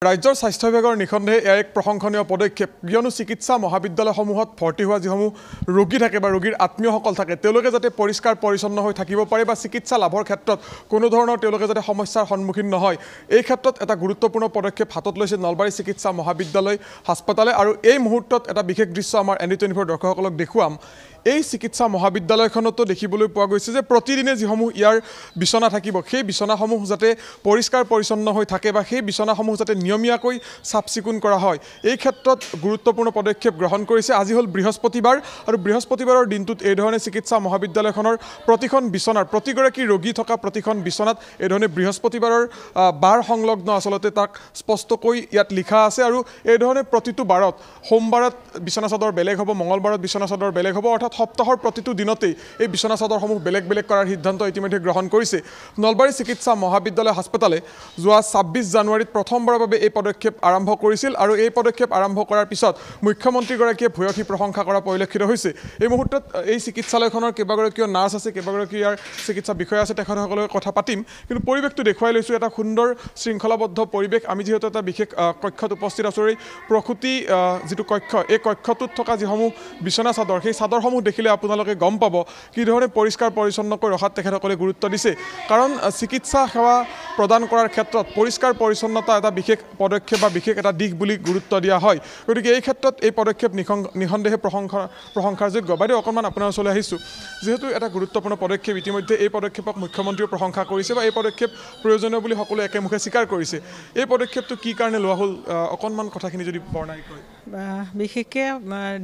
ৰাজ্যৰ স্বাস্থ্য বিভাগৰ নিখণ্ডে এক প্ৰশংসনীয় পদক্ষেপ কিয়নো চিকিৎসা মহাবিদ্যালয়সমূহত ভৰ্তি হোৱা যিসমূহ ৰোগী থাকে বা ৰোগীৰ আত্মীয়সকল থাকে তেওঁলোকে যাতে পৰিষ্কাৰ পৰিচ্ছন্ন হৈ থাকিব পাৰে বা চিকিৎসা লাভৰ ক্ষেত্ৰত কোনো ধৰণৰ তেওঁলোকে যাতে সমস্যাৰ সন্মুখীন নহয় এই ক্ষেত্ৰত এটা গুৰুত্বপূৰ্ণ পদক্ষেপ হাতত লৈছে নলবাৰী চিকিৎসা মহাবিদ্যালয় হাস্পতালে আৰু এই মুহূৰ্তত এটা বিশেষ দৃশ্য আমাৰ ND24 দৰ্শকসকলক দেখুৱাম এই চিকিৎসা মহাবিদ্যালয়খনতো দেখিবলৈ পোৱা গৈছে যে প্ৰতিদিনে যিসমূহ ইয়াৰ বিছনা থাকিব সেই বিছনাসমূহ যাতে পৰিষ্কাৰ পৰিচ্ছন্ন হৈ থাকে বা সেই বিছনাসমূহ যাতে নিয়মীয়াকৈ চাফচিকুণ কৰা হয় এই ক্ষেত্ৰত গুৰুত্বপূৰ্ণ পদক্ষেপ গ্ৰহণ কৰিছে আজি হ'ল বৃহস্পতিবাৰ আৰু বৃহস্পতিবাৰৰ দিনটোত এই ধৰণে চিকিৎসা মহাবিদ্যালয়খনৰ প্ৰতিখন বিছনাৰ প্ৰতিগৰাকী ৰোগী থকা প্ৰতিখন বিছনাত এই ধৰণে বৃহস্পতিবাৰৰ বাৰ সংলগ্ন আচলতে তাক স্পষ্টকৈ ইয়াত লিখা আছে আৰু এই ধৰণে প্ৰতিটো বাৰত সোমবাৰত বিছনা চাদৰ বেলেগ হ'ব মঙলবাৰত বিছনা চাদৰ বেলেগ হ'ব অৰ্থাৎ সপ্তাহৰ প্ৰতিটো দিনতেই এই বিছনা চাদৰসমূহ বেলেগ বেলেগ কৰাৰ সিদ্ধান্ত ইতিমধ্যে গ্ৰহণ কৰিছে নলবাৰী চিকিৎসা মহাবিদ্যালয় হাস্পতালে যোৱা 26 জানুৱাৰীত প্ৰথমবাৰৰ বাবে এই পদক্ষেপ আৰম্ভ কৰিছিল আৰু এই পদক্ষেপ আৰম্ভ কৰাৰ পিছত মুখ্যমন্ত্ৰীগৰাকীয়ে ভূয়সী প্ৰশংসা কৰা পৰিলক্ষিত হৈছে এই মুহূৰ্তত এই চিকিৎসালয়খনৰ কেইবাগৰাকীও নাৰ্ছ আছে কেইবাগৰাকী ইয়াৰ চিকিৎসা বিষয়া আছে তেখেতসকলৰ কথা পাতিম কিন্তু পৰিৱেশটো দেখুৱাই লৈছোঁ এটা সুন্দৰ শৃংখলাবদ্ধ পৰিৱেশ আমি যিহেতু এটা বিশেষ কক্ষত উপস্থিত আছোঁ এই প্ৰসূতি যিটো কক্ষ এই কক্ষটোত থকা যিসমূহ বিছনা চাদৰ সেই চাদৰসমূহ দেখিলে আপোনালোকে গম পাব কি ধৰণে পৰিষ্কাৰ পৰিচ্ছন্নকৈ ৰখাত তেখেতসকলে গুৰুত্ব দিছে কাৰণ চিকিৎসা সেৱা প্ৰদান কৰাৰ ক্ষেত্ৰত পৰিষ্কাৰ পৰিচ্ছন্নতা এটা বিশেষ পদক্ষেপ বা বিশেষ এটা দিশ বুলি গুৰুত্ব দিয়া হয় গতিকে এই ক্ষেত্ৰত এই পদক্ষেপ নিখণ্ডেহে প্ৰশংসাৰ যোগ্য বাইদেউ অকণমান আপোনাৰ ওচৰলৈ আহিছোঁ যিহেতু এটা গুৰুত্বপূৰ্ণ পদক্ষেপ ইতিমধ্যে এই পদক্ষেপক মুখ্যমন্ত্ৰীয়ে প্ৰশংসা কৰিছে বা এই পদক্ষেপ প্ৰয়োজনীয় বুলি সকলোৱে একেমুখে স্বীকাৰ কৰিছে এই পদক্ষেপটো কি কাৰণে লোৱা হ'ল অকণমান কথাখিনি যদি বৰ্ণাই কয় বিশেষকৈ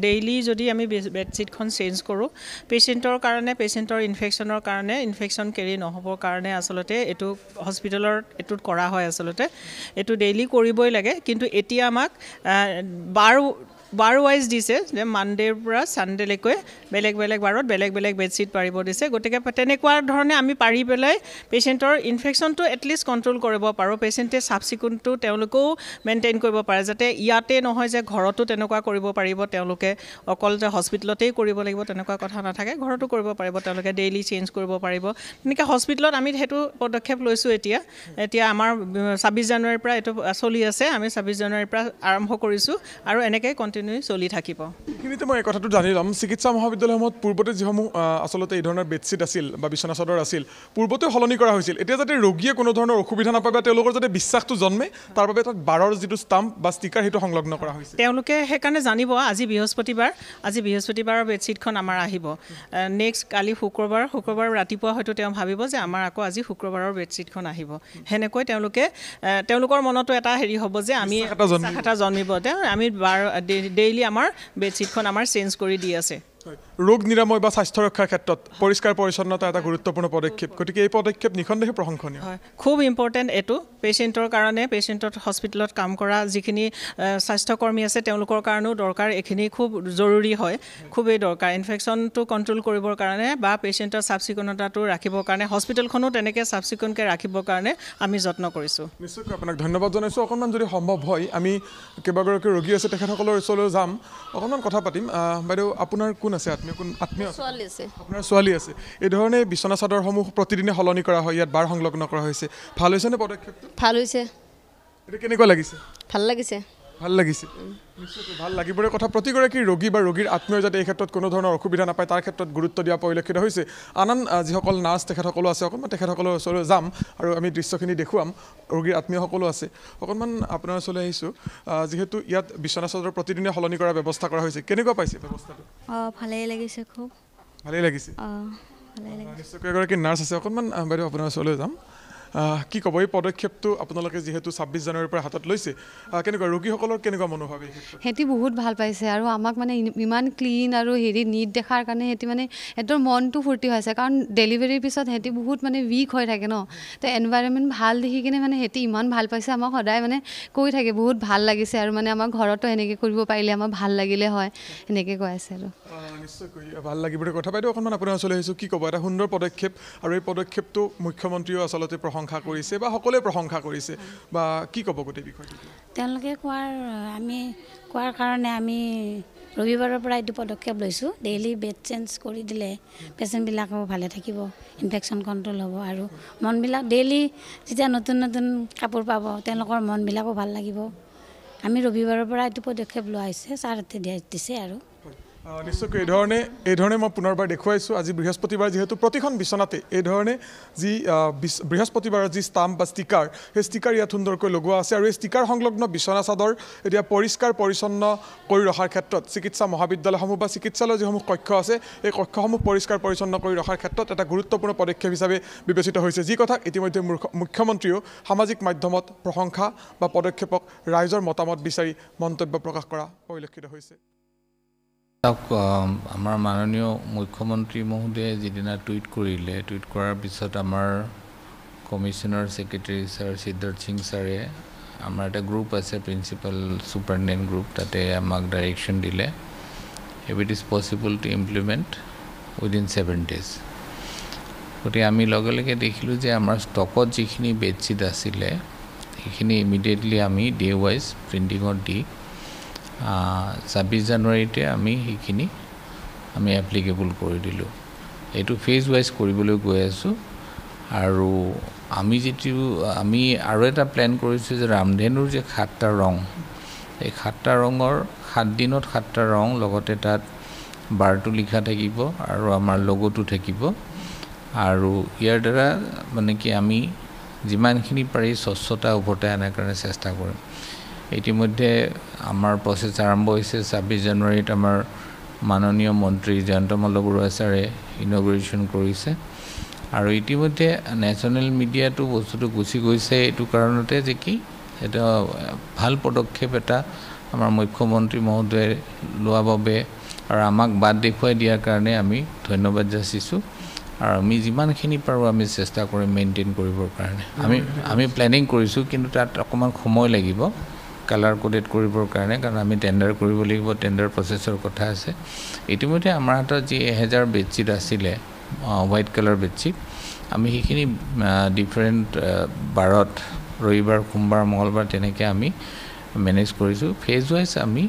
ডেইলি যদি আমি বেডশ্বীটখন চেঞ্জ কৰোঁ পেচেণ্টৰ কাৰণে পেচেণ্টৰ ইনফেকশ্যনৰ কাৰণে ইনফেকশ্যন কেৰি নহ'বৰ কাৰণে আচলতে এইটো হস্পিটেলৰ এইটোত কৰা হয় আচলতে এইটো ডেইলি কৰিবই লাগে কিন্তু এতিয়া আমাক বাৰ ৱাইজ দিছে যে মানডেৰ পৰা ছানডেলৈকৈ বেলেগ বেলেগ বাৰত বেলেগ বেলেগ বেডশ্বীট পাৰিব দিছে গতিকে তেনেকুৱা ধৰণে আমি পাৰি পেলাই পেচেণ্টৰ ইনফেকশ্যনটো এটলিষ্ট কণ্ট্ৰল কৰিব পাৰোঁ পেচেণ্টে চাফ চিকুণটো তেওঁলোকেও মেইনটেইন কৰিব পাৰে যাতে ইয়াতে নহয় যে ঘৰতো তেনেকুৱা কৰিব পাৰিব তেওঁলোকে অকল যে হস্পিটেলতেই কৰিব লাগিব তেনেকুৱা কথা নাথাকে ঘৰতো কৰিব পাৰিব তেওঁলোকে ডেইলি চেঞ্জ কৰিব পাৰিব তেনেকৈ হস্পিটেলত আমি সেইটো পদক্ষেপ লৈছোঁ এতিয়া আমাৰ 26 জানুৱাৰীৰ পৰা এইটো চলি আছে আমি 26 জানুৱাৰীৰ পৰা আৰম্ভ কৰিছোঁ আৰু এনেকৈ চলি থাকিব এইখিনিতে মই এই কথাটো জানি ল'ম চিকিৎসা মহাবিদ্যালয়সমূহত পূৰ্বতে যিসমূহ আচলতে এই ধৰণৰ বেডশ্বীট আছিল বা বিছনা চাদৰ আছিল পূৰ্বতে সলনি কৰা হৈছিল এতিয়া যাতে ৰোগীয়ে কোনো ধৰণৰ অসুবিধা নাপায় বা তেওঁলোকৰ যাতে বিশ্বাসটো জন্মে তাৰ বাবে তাত বাৰৰ যিটো ষ্টাম্প বা ষ্টিকাৰ সেইটো সংলগ্ন কৰা হৈছে তেওঁলোকে সেইকাৰণে জানিব আজি বৃহস্পতিবাৰৰ বেডশ্বীটখন আমাৰ আহিব নেক্সট কালি শুক্ৰবাৰ ৰাতিপুৱা হয়তো তেওঁ ভাবিব যে আমাৰ আকৌ আজি শুক্ৰবাৰৰ বেডশ্বীটখন আহিব সেনেকৈ তেওঁলোকৰ মনতো এটা হেৰি হ'ব যে আমি এটা জন্মিব আমি ডেইলি আমাৰ বেডশ্বীটখন আমাৰ চেঞ্জ কৰি দি আছে ৰোগ নিৰাময় বা স্বাস্থ্য ৰক্ষাৰ ক্ষেত্ৰত পৰিষ্কাৰ পৰিচ্ছন্নতা এটা গুৰুত্বপূৰ্ণ পদক্ষেপ গতিকে এই পদক্ষেপ নিখণ্ডেহে প্ৰশংসনীয় হয় খুব ইম্পৰ্টেণ্ট এইটো পেচেণ্টৰ কাৰণে পেচেণ্টত হস্পিটেলত কাম কৰা যিখিনি স্বাস্থ্যকৰ্মী আছে তেওঁলোকৰ কাৰণেও দৰকাৰ এইখিনি খুব জৰুৰী হয় খুবেই দৰকাৰ ইনফেকশ্যনটো কণ্ট্ৰল কৰিবৰ কাৰণে বা পেচেণ্টৰ চাফ চিকুণতাটো ৰাখিবৰ কাৰণে হস্পিটেলখনো তেনেকৈ চাফ চিকুণকৈ ৰাখিবৰ কাৰণে আমি যত্ন কৰিছোঁ নিশ্চয়কৈ আপোনাক ধন্যবাদ জনাইছোঁ অকণমান যদি সম্ভৱ হয় আমি কেইবাগৰাকী ৰোগী আছে তেখেতসকলৰ ওচৰলৈ যাম অকণমান কথা পাতিম বাইদেউ আপোনাৰ কোন আছে আত্মীয় আপোনাৰ ছোৱালী আছে এই ধৰণে বিছনা চাদৰসমূহ প্ৰতিদিনে সলনি কৰা হয় ইয়াত বাৰ সংলগ্ন কৰা হৈছে ভাল হৈছেনে পদক্ষেপটো ভাল হৈছে এইটো কেনেকুৱা লাগিছে ভাল লাগিছে নিশ্চয়কৈ ভাল লাগিবৰে কথা প্ৰতিগৰাকী ৰোগী বা ৰোগীৰ আত্মীয় যাতে এই ক্ষেত্ৰত কোনো ধৰণৰ অসুবিধা নাপায় তাৰ ক্ষেত্ৰত গুৰুত্ব দিয়া পৰিলক্ষিত হৈছে আন যিসকল নাৰ্ছ তেখেতসকলো আছে অকণমান তেখেতসকলৰ ওচৰলৈ যাম আৰু আমি দৃশ্যখিনি দেখুৱাম ৰোগীৰ আত্মীয়সকলো আছে অকণমান আপোনাৰ ওচৰলৈ আহিছোঁ যিহেতু ইয়াত বিছনা চাদৰ প্ৰতিদিনে সলনি কৰাৰ ব্যৱস্থা কৰা হৈছে কেনেকুৱা পাইছে ব্যৱস্থাটো ভালেই লাগিছে খুব ভালেই লাগিছে নিশ্চয়কৈ এগৰাকী নাৰ্ছ আছে অকণমান বাইদেউ আপোনাৰ ওচৰলৈ যাম কি ক'ব এই পদক্ষেপটো আপোনালোকে যিহেতু 26 জানুৱাৰীৰ পৰা হাতত লৈছে কেনেকুৱা ৰোগীসকলৰ কেনেকুৱা মনোভাৱ এই ক্ষেত্ৰত সিহঁতি বহুত ভাল পাইছে আৰু আমাক মানে ইমান ক্লিন আৰু হেৰি নিট দেখাৰ কাৰণে সিহঁতি মানে সিহঁতৰ মনটো ফূৰ্তি হৈছে কাৰণ ডেলিভাৰীৰ পিছত সিহঁতি বহুত মানে উইক হৈ থাকে ন তো এনভাইৰনমেণ্ট ভাল দেখি কিনে মানে সিহঁতি ইমান ভাল পাইছে আমাক সদায় মানে কৈ থাকে বহুত ভাল লাগিছে আৰু মানে আমাৰ ঘৰতো এনেকৈ কৰিব পাৰিলে আমাৰ ভাল লাগিলে হয় এনেকৈ কৈ আছে আৰু নিশ্চয়কৈ ভাল লাগিব কথা বাইদেউ অকণমান আপোনাৰ ওচৰলৈ আহিছোঁ কি ক'ব এটা সুন্দৰ পদক্ষেপ আৰু এই পদক্ষেপটো মুখ্যমন্ত্ৰীয়েও আচলতে প্ৰশংসা প্ৰশংসা কৰিছে বা সকলোৱে প্ৰশংসা কৰিছে বা কি ক'ব গোটেই বিষয়টো তেওঁলোকে কোৱাৰ কাৰণে আমি ৰবিবাৰৰ পৰা এইটো পদক্ষেপ লৈছোঁ ডেইলি বেড চেঞ্জ কৰি দিলে পেচেণ্টবিলাকো ভালে থাকিব ইনফেকশ্যন কণ্ট্ৰল হ'ব আৰু মনবিলাক ডেইলি যেতিয়া নতুন নতুন কাপোৰ পাব তেওঁলোকৰ মনবিলাকো ভাল লাগিব আমি ৰবিবাৰৰ পৰা এইটো পদক্ষেপ লোৱা হৈছে ছাৰহঁতে দিছে আৰু নিশ্চয়কৈ এই ধৰণে মই পুনৰবাৰ দেখুৱাইছোঁ আজি বৃহস্পতিবাৰ যিহেতু প্ৰতিখন বিচনাতে এই ধৰণে যি বৃহস্পতিবাৰৰ যি ষ্টাম্প বা ষ্টিকাৰ সেই ষ্টিকাৰ ইয়াত সুন্দৰকৈ লগোৱা আছে আৰু এই ষ্টিকাৰ সংলগ্ন বিচনা চাদৰ এতিয়া পৰিষ্কাৰ পৰিচ্ছন্ন কৰি ৰখাৰ ক্ষেত্ৰত চিকিৎসা মহাবিদ্যালয়সমূহ বা চিকিৎসালয় যিসমূহ কক্ষ আছে এই কক্ষসমূহ পৰিষ্কাৰ পৰিচ্ছন্ন কৰি ৰখাৰ ক্ষেত্ৰত এটা গুৰুত্বপূৰ্ণ পদক্ষেপ হিচাপে বিবেচিত হৈছে যি কথা ইতিমধ্যে মুখ্যমন্ত্ৰীয়েও সামাজিক মাধ্যমত প্ৰশংসা বা পদক্ষেপক ৰাইজৰ মতামত বিচাৰি মন্তব্য প্ৰকাশ কৰা পৰিলক্ষিত হৈছে আমাৰ মাননীয় মুখ্যমন্ত্ৰী মহোদয়ে যিদিনা টুইট কৰিলে টুইট কৰাৰ পিছত আমাৰ commissioner secretary sir Siddharth Singh ছাৰে আমাৰ এটা গ্ৰুপ আছে প্ৰিন্সিপাল ছুপাৰিনটেণ্ডেণ্ট গ্ৰুপ তাতে আমাক ডাইৰেকশ্যন দিলে if it is possible to implement within 7 days গতিকে আমি লগে লগে দেখিলোঁ যে আমাৰ ষ্টকত যিখিনি বেডশ্বীট আছিলে সেইখিনি ইমিডিয়েটলি আমি ডে ৱাইজ প্ৰিণ্টিঙত দি 26 জানুৱাৰীতে আমি সেইখিনি আমি এপ্লিকেবল কৰি দিলোঁ এইটো ফেজ ৱাইজ কৰিবলৈ গৈ আছোঁ আৰু আমি আৰু এটা প্লেন কৰিছোঁ যে ৰামধেনুৰ যে 7টা ৰং এই 7টা ৰঙৰ 7 দিনত 7টা ৰং লগতে তাত বাৰটো লিখা থাকিব আৰু আমাৰ লগোটো থাকিব আৰু ইয়াৰ দ্বাৰা মানে কি আমি যিমানখিনি পাৰি স্বচ্ছতা উভতাই অনাৰ কাৰণে চেষ্টা কৰিম ইতিমধ্যে আমাৰ প্ৰচেছ আৰম্ভ হৈছে 26 জানুৱাৰীত আমাৰ মাননীয় মন্ত্ৰী জয়ন্ত মল্লবৰুৱা ছাৰে ইনগ্ৰেশ্যন কৰিছে আৰু ইতিমধ্যে নেশ্যনেল মিডিয়াটো বস্তুটো গুচি গৈছে এইটো কাৰণতে যে কি এটা ভাল পদক্ষেপ এটা আমাৰ মুখ্যমন্ত্ৰী মহোদয়ে লোৱাৰ বাবে আৰু আমাক বাদ দেখুৱাই দিয়াৰ কাৰণে আমি ধন্যবাদ যাচিছোঁ আৰু আমি যিমানখিনি পাৰোঁ আমি চেষ্টা কৰিম মেইনটেইন কৰিবৰ কাৰণে আমি প্লেনিং কৰিছোঁ কিন্তু তাত অকণমান সময় লাগিব কালাৰ কোডেড কৰিবৰ কাৰণে কাৰণ আমি টেণ্ডাৰ কৰিব লাগিব টেণ্ডাৰ প্ৰচেছৰ কথা আছে ইতিমধ্যে আমাৰ হাতত যি 1000 বেডশ্বীট আছিলে হোৱাইট কালাৰ বেডশ্বীট আমি সেইখিনি ডিফাৰেণ্ট বাৰত ৰবিবাৰ সোমবাৰ মঙলবাৰ তেনেকৈ আমি মেনেজ কৰিছোঁ ফেজ ৱাইজ আমি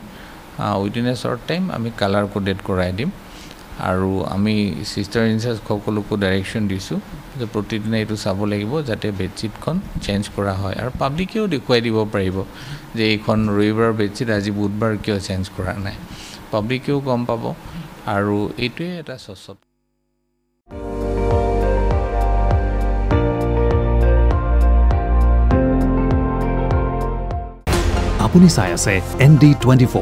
উইদিন এ শ্বৰ্ট টাইম আমি কালাৰ কোডেড কৰাই দিম আৰু আমি চিষ্টাৰ ইনচাৰ্জ সকলোকো ডাইৰেকশ্যন দিছোঁ যে প্ৰতিদিনে এইটো চাব লাগিব যাতে বেডশ্বীটখন চেঞ্জ কৰা হয় আৰু পাব্লিকেও দেখুৱাই দিব পাৰিব যে এইখন ৰবিবাৰ বেডশ্বীট আজি বুধবাৰ কিয় চেঞ্জ কৰা নাই পাব্লিকেও গম পাব আৰু এইটোৱে এটা স্বচ্ছতা আপুনি চাই আছে ND24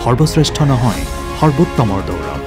সৰ্বশ্ৰেষ্ঠ নহয় সৰ্বোত্তমৰ দৌৰ